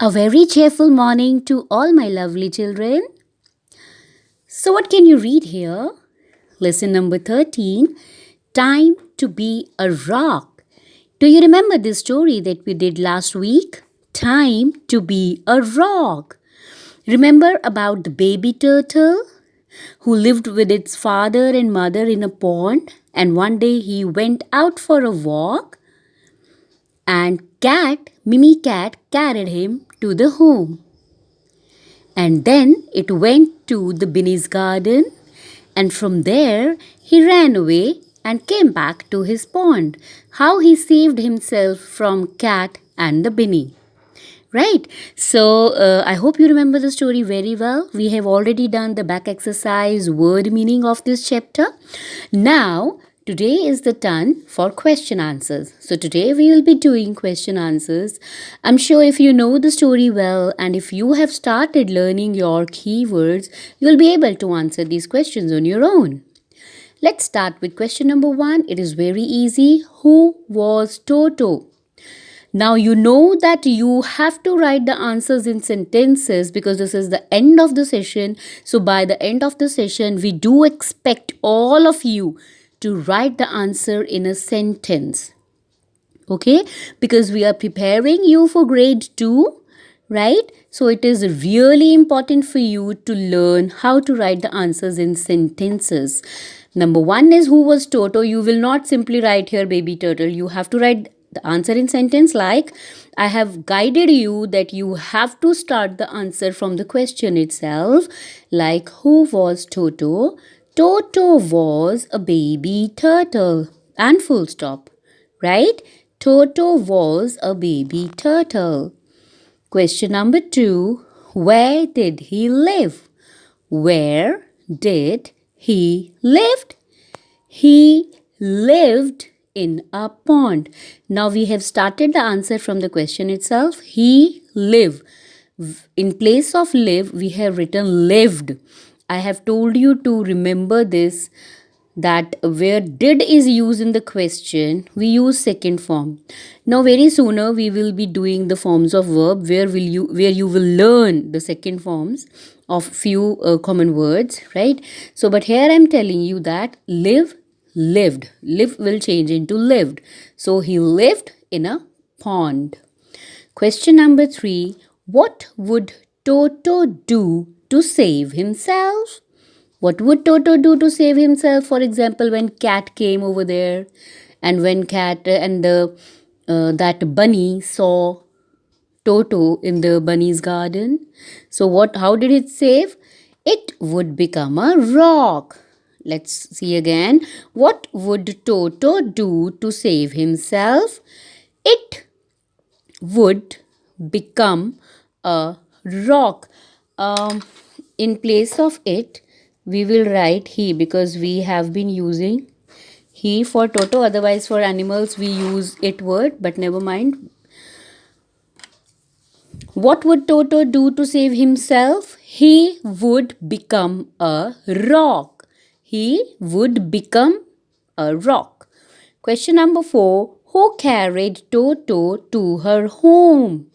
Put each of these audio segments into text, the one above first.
A very cheerful morning to all my lovely children. So, what can you read here? Lesson number 13, Time to be a Rock. Do you remember this story that we did last week? Time to be a rock. Remember about the baby turtle who lived with its father and mother in a pond, and one day he went out for a walk and Mimi Cat carried him to the home. And then it went to the Binny's garden, and from there he ran away and came back to his pond. How he saved himself from Cat and the Binny. Right? So, I hope you remember the story very well. We have already done the back exercise word meaning of this chapter. Now, today is the turn for question answers. So, today we will be doing question answers. I'm sure if you know the story well and if you have started learning your keywords, you'll be able to answer these questions on your own. Let's start with question number 1. It is very easy. Who was Toto? Now you know that you have to write the answers in sentences because this is the end of the session. So by the end of the session, we do expect all of you to write the answer in a sentence. Okay? Because we are preparing you for grade 2, right? So it is really important for you to learn how to write the answers in sentences. Number 1 is who was Toto. You will not simply write here baby turtle. You have to write the answer in sentence like I have guided you that you have to start the answer from the question itself, like who was Toto? Toto was a baby turtle and full stop, right? Toto was a baby turtle. Question number 2, where did he live? Where did he lived? He lived in a pond. Now we have started the answer from the question itself. He live. In place of live, we have written lived. I have told you to remember this, that where did is used in the question, we use second form. Now very sooner we will be doing the forms of verb where you will learn the second forms of few common words, right? So but here I'm telling you that live, lived. Live will change into lived. So he lived in a pond. Question number 3. What would Toto do to save himself? What would Toto do to save himself? For example, when Cat came over there, and when Cat and the that bunny saw Toto in the bunny's garden. So what? How did it save? It would become a rock. Let's see again. What would Toto do to save himself? It would become a rock. In place of it, we will write he because we have been using he for Toto. Otherwise, for animals, we use it word, but never mind. What would Toto do to save himself? He would become a rock. He would become a rock. Question number 4. Who carried Toto to her home?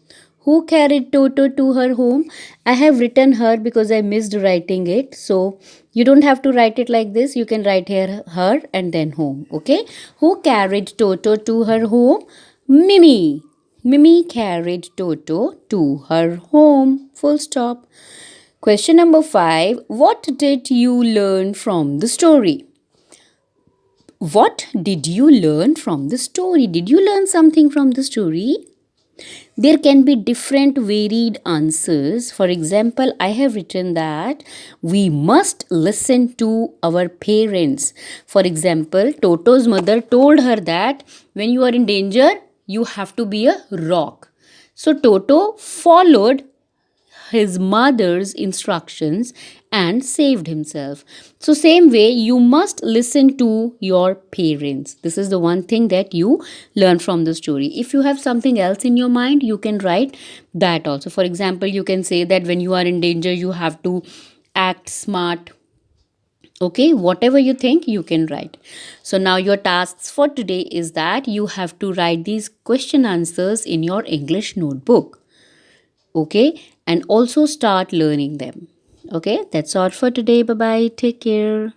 Who carried Toto to her home? I have written her because I missed writing it. So you don't have to write it like this. You can write here her and then home. Okay. Who carried Toto to her home? Mimi. Mimi carried Toto to her home. Full stop. Question number 5. What did you learn from the story? What did you learn from the story? Did you learn something from the story? There can be different varied answers. For example, I have written that we must listen to our parents. For example, Toto's mother told her that when you are in danger, you have to be a rock. So Toto followed his mother's instructions and saved himself. So same way, you must listen to your parents. This is the one thing that you learn from the story. If you have something else in your mind, you can write that also. For example, you can say that when you are in danger, you have to act smart. Okay, whatever you think, you can write. So now your tasks for today is that you have to write these question answers in your English notebook. Okay, and also start learning them. Okay, that's all for today. Bye bye. Take care.